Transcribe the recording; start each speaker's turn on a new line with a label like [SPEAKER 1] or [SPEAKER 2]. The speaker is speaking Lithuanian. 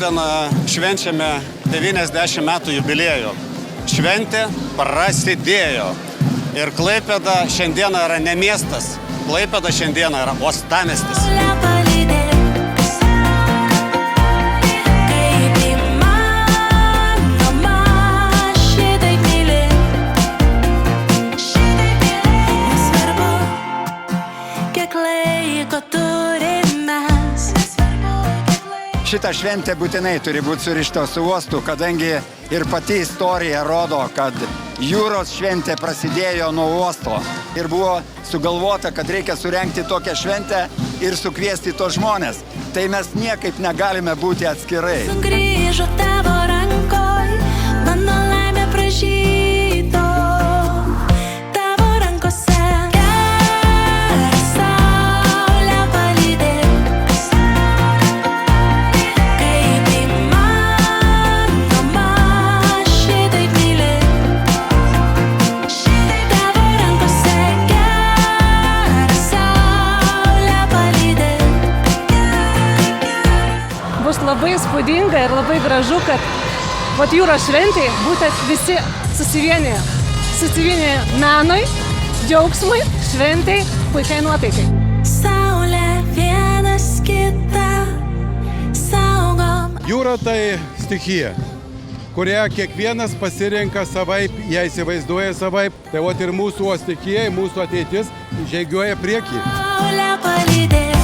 [SPEAKER 1] Šiandien švenčiame 90 metų jubiliejų. Šventė prasidėjo. Ir Klaipėda šiandieną yra ne miestas. Klaipėda šiandieną yra uostamiestis.
[SPEAKER 2] Šitą šventę būtinai turi būti surišta su uostu, kadangi ir pati istorija rodo, kad jūros šventė prasidėjo nuo uosto. Ir buvo sugalvota, kad reikia surengti tokią šventę ir sukviesti tos žmonės. Tai mes niekaip negalime būti atskirai.
[SPEAKER 3] Sugrįžo tavo rankoj, mano laimė pražydo. Tavo rankose saulė palydės. Kaip įmanoma šitaip mylėt. Tavo rankose saulė palydės.
[SPEAKER 4] Bus labai įspūdinga ir labai gražu, kad jūros šventėje būtent visi susivienė menui, džiaugsmui, šventei, puikiai nuotaikai.
[SPEAKER 3] Saulė vienas kitą saugom.
[SPEAKER 5] Jūra tai stichija, kurią kiekvienas pasirenka savaip, ją įsivaizduoja savaip. Tai ir mūsų stichija, mūsų ateitis žygiuoja priekį.
[SPEAKER 3] Saulė palydės.